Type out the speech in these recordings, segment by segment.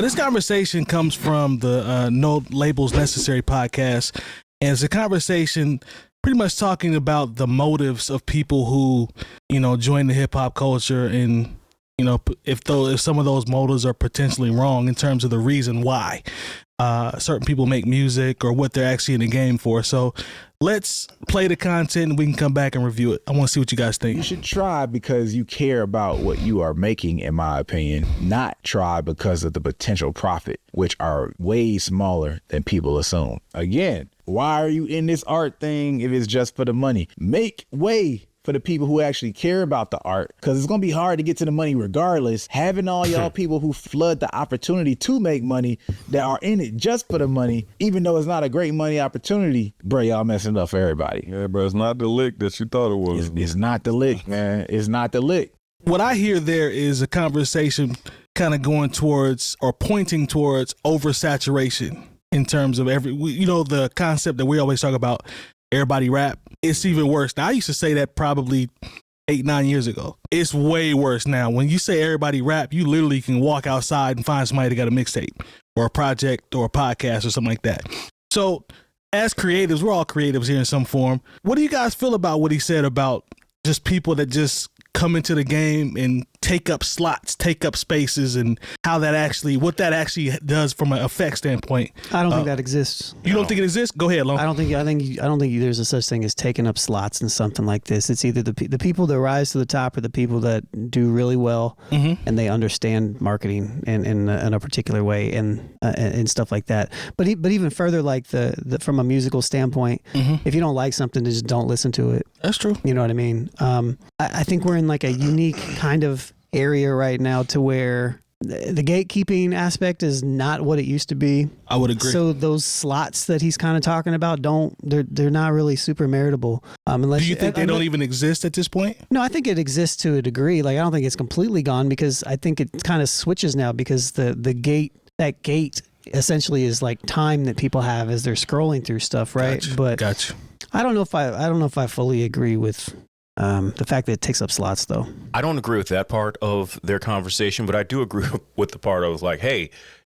This conversation comes from the No Labels Necessary podcast, and it's a conversation pretty much talking about the motives of people who, join the hip hop culture, and if some of those motives are potentially wrong in terms of the reason why certain people make music or what they're actually in the game for. So let's play the content and we can come back and review it. I want to see what you guys think. You should try because you care about what you are making, in my opinion, not try because of the potential profit, which are way smaller than people assume. Again, why are you in this art thing if it's just for the money? Make way for the people who actually care about the art, because it's going to be hard to get to the money regardless. Having all y'all people who flood the opportunity to make money that are in it just for the money, even though it's not a great money opportunity, bro, y'all messing up for everybody. Yeah, bro, it's not the lick that you thought it was. It's not the lick, man. It's not the lick. What I hear there is a conversation kind of going towards or pointing towards oversaturation in terms of the concept that we always talk about, everybody rap. It's even worse. Now, I used to say that probably 8-9 years ago. It's way worse now. When you say everybody rap, you literally can walk outside and find somebody that got a mixtape or a project or a podcast or something like that. So as creatives, we're all creatives here in some form. What do you guys feel about what he said about just people that just come into the game and take up slots, take up spaces, and what that actually does from an effect standpoint? I don't think that exists. You don't think it exists? Go ahead, Lon. I don't think there's a such thing as taking up slots in something like this. It's either the people that rise to the top or the people that do really well, and they understand marketing in a particular way and stuff like that. But even further, like the from a musical standpoint, if you don't like something, just don't listen to it. That's true. You know what I mean? I think we're in like a unique kind of area right now to where the gatekeeping aspect is not what it used to be. I would agree. So those slots that he's kind of talking about they're not really super meritable. Unless do you think they don't even exist at this point? No, I think it exists to a degree. Like I don't think it's completely gone, because I think it kind of switches now, because that gate essentially is like time that people have as they're scrolling through stuff, right? Gotcha. I don't know if I fully agree with the fact that it takes up slots, though. I don't agree with that part of their conversation, but I do agree with the part of like, hey,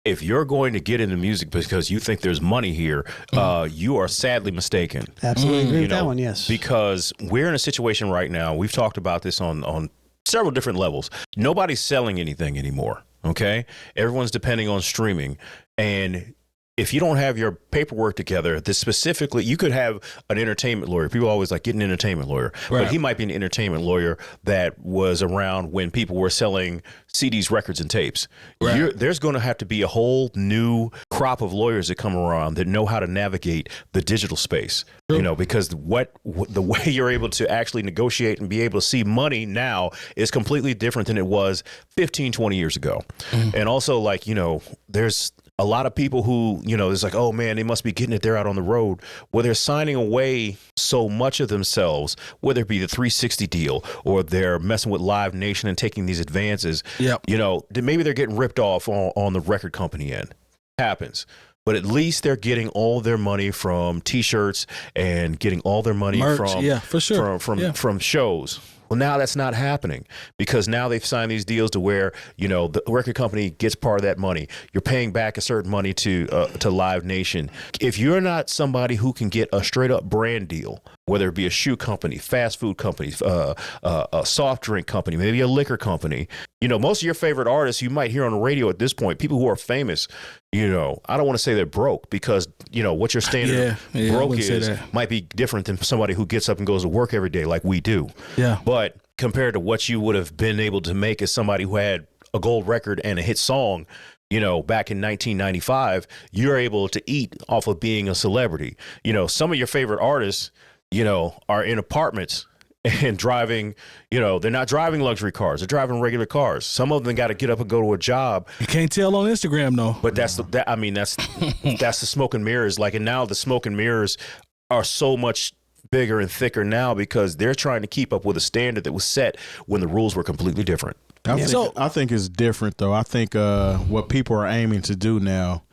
if you're going to get into music because you think there's money here, you are sadly mistaken. Absolutely agree with that one, yes. Because we're in a situation right now, we've talked about this on several different levels. Nobody's selling anything anymore, okay? Everyone's depending on streaming. And if you don't have your paperwork together, this specifically, you could have an entertainment lawyer. People always like, get an entertainment lawyer. Right. But he might be an entertainment lawyer that was around when people were selling CDs, records, and tapes. Right. There's going to have to be a whole new crop of lawyers that come around that know how to navigate the digital space. True. Because the way you're able to actually negotiate and be able to see money now is completely different than it was 15, 20 years ago. And also, like, there's a lot of people who, it's like, oh man, they must be getting it there out on the road, where they're signing away so much of themselves, whether it be the 360 deal or they're messing with Live Nation and taking these advances. Yep. Maybe they're getting ripped off on the record company end. Happens. But at least they're getting all their money from T-shirts and getting all their money merch, from shows. Well, now that's not happening, because now they've signed these deals to where, the record company gets part of that money. You're paying back a certain money to Live Nation. If you're not somebody who can get a straight up brand deal, whether it be a shoe company, fast food company, a soft drink company, maybe a liquor company, most of your favorite artists you might hear on the radio at this point, people who are famous, I don't want to say they're broke, because, what your standard broke might be different than somebody who gets up and goes to work every day like we do. Yeah. But compared to what you would have been able to make as somebody who had a gold record and a hit song, back in 1995, you're able to eat off of being a celebrity. Some of your favorite artists, are in apartments and driving, they're not driving luxury cars. They're driving regular cars. Some of them got to get up and go to a job. You can't tell on Instagram, though. But that's the smoke and mirrors. Like, and now the smoke and mirrors are so much bigger and thicker now, because they're trying to keep up with a standard that was set when the rules were completely different. I think it's different, though. I think what people are aiming to do now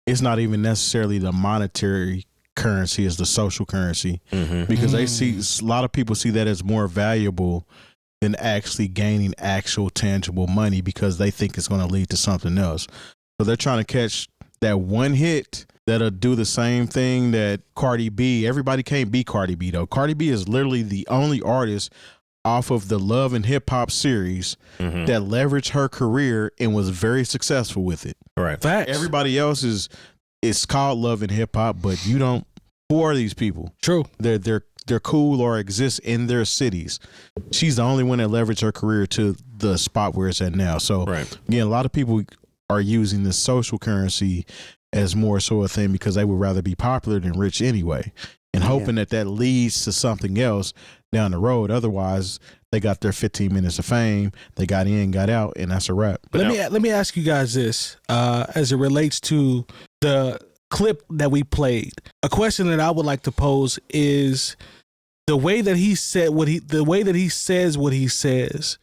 is not even necessarily the monetary currency, is the social currency, because they see, a lot of people see that as more valuable than actually gaining actual tangible money, because they think it's going to lead to something else. So they're trying to catch that one hit that'll do the same thing that Cardi B. Everybody can't be Cardi B though. Cardi B is literally the only artist off of the Love and Hip Hop series that leveraged her career and was very successful with it. Right. Facts. Everybody else it's called Love and Hip Hop, but you don't. Who are these people? True. They're cool or exist in their cities. She's the only one that leveraged her career to the spot where it's at now. So again, a lot of people are using this social currency as more so a thing because they would rather be popular than rich anyway, and hoping that leads to something else down the road. Otherwise, they got their 15 minutes of fame, they got in, got out, and that's a wrap. Let me ask you guys this as it relates to the clip that we played. A question that I would like to pose is the way that he says what he says.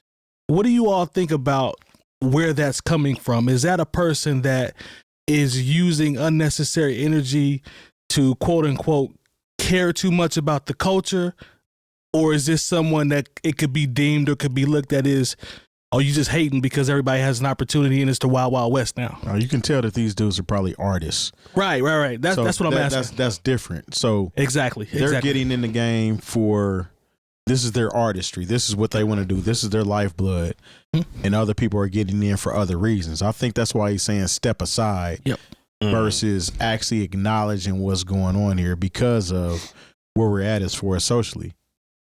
What do you all think about where that's coming from? Is that a person that is using unnecessary energy to quote unquote care too much about the culture? Or is this someone that it could be deemed or could be looked at as, oh, you just hating because everybody has an opportunity and it's the Wild Wild West now? You can tell that these dudes are probably artists. Right. That's what I'm asking. That's different. So exactly. They're getting in the game for, this is their artistry. This is what they want to do. This is their lifeblood. And other people are getting in for other reasons. I think that's why he's saying step aside versus actually acknowledging what's going on here because of where we're at as far as socially.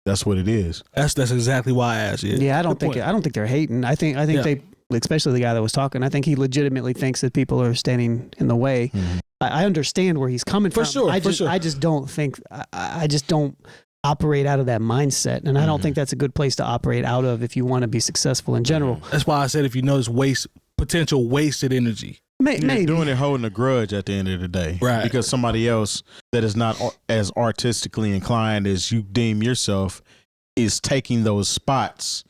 That's what it is. That's exactly why I asked you. Yeah, I don't think they're hating. I think they, especially the guy that was talking, I think he legitimately thinks that people are standing in the way. I understand where he's coming from. For sure. I just don't think I just don't operate out of that mindset, and I don't think that's a good place to operate out of if you want to be successful in general. That's why I said if you notice potential wasted energy. You're doing it holding a grudge at the end of the day. Right. Because somebody else that is not as artistically inclined as you deem yourself is taking those spots,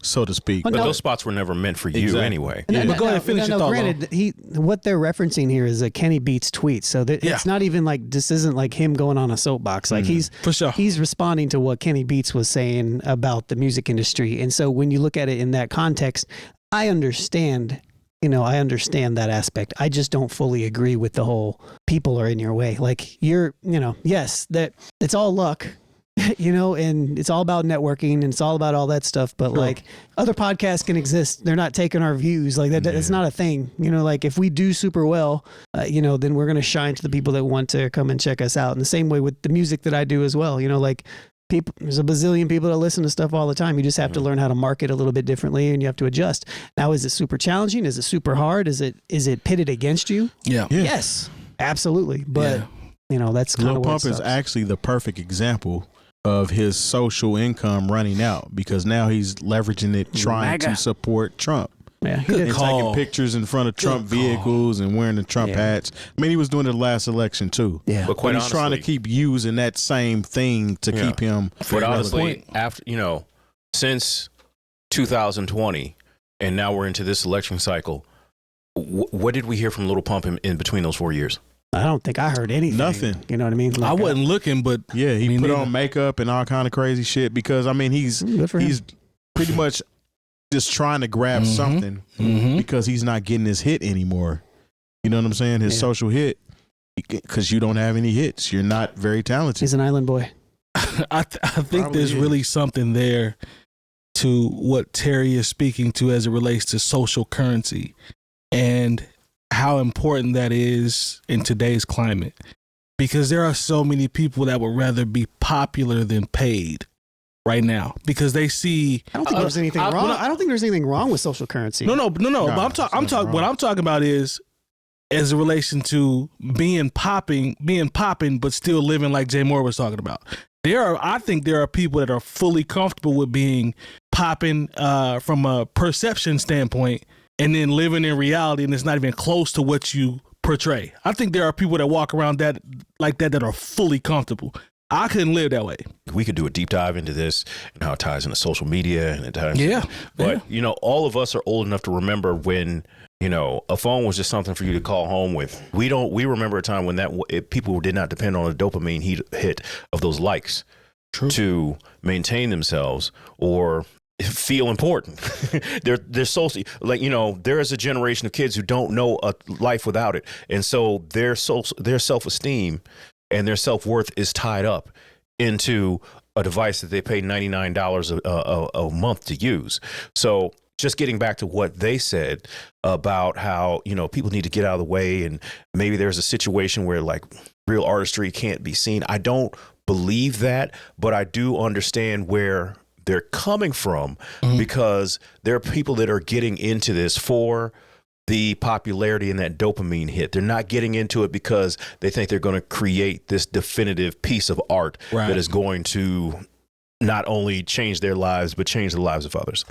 so to speak. But those spots were never meant for you anyway. But go ahead and finish your thought. Granted, what they're referencing here is a Kenny Beats tweet, so it's not even like, this isn't like him going on a soapbox. Like he's responding to what Kenny Beats was saying about the music industry. And so when you look at it in that context, I understand that aspect. I just don't fully agree with the whole people are in your way. Like yes, that it's all luck, and it's all about networking and it's all about all that stuff. But like other podcasts can exist. They're not taking our views like that. It's not a thing, like if we do super well, then we're going to shine to the people that want to come and check us out. In the same way with the music that I do as well, like people, there's a bazillion people that listen to stuff all the time. You just have to learn how to market a little bit differently, and you have to adjust. Now, is it super challenging? Is it super hard? Is it pitted against you? Yeah. Yes, absolutely. But that's kind of Lil Pump is actually the perfect example of his social income running out because now he's leveraging it, trying to support Trump. Yeah, he did taking pictures in front of Trump vehicles and wearing the Trump hats. I mean, he was doing it the last election too. Yeah, but he's trying to keep using that same thing to keep him. But honestly, after since 2020, and now we're into this election cycle, what did we hear from Lil Pump in between those 4 years? I don't think I heard anything. Nothing. You know what I mean? I wasn't looking, but he put on makeup and all kind of crazy shit because he's pretty much just trying to grab something because he's not getting his hit anymore. You know what I'm saying? His social hit, because you don't have any hits. You're not very talented. He's an island boy. I think there's really something there to what Terry is speaking to as it relates to social currency and how important that is in today's climate. Because there are so many people that would rather be popular than paid right now because they see. I don't think there's anything wrong. I don't think there's anything wrong with social currency. No. But what I'm talking about is as a relation to being popping, but still living like Jay Moore was talking about. I think there are people that are fully comfortable with being popping from a perception standpoint, and then living in reality, and it's not even close to what you portray. I think there are people that walk around that are fully comfortable. I couldn't live that way. We could do a deep dive into this and how it ties into social media and it ties. Yeah. But, all of us are old enough to remember when, a phone was just something for you to call home with. We remember a time when people did not depend on a dopamine hit of those likes to maintain themselves, or feel important. they're so, like, you know, there is a generation of kids who don't know a life without it, and so their self-esteem and their self-worth is tied up into a device that they pay $99 a month to use. So just getting back to what they said about how, you know, people need to get out of the way, and maybe there's a situation where like real artistry can't be seen. I don't believe that, but I do understand where they're coming from, because there are people that are getting into this for the popularity and that dopamine hit. They're not getting into it because they think they're going to create this definitive piece of art that is going to not only change their lives, but change the lives of others.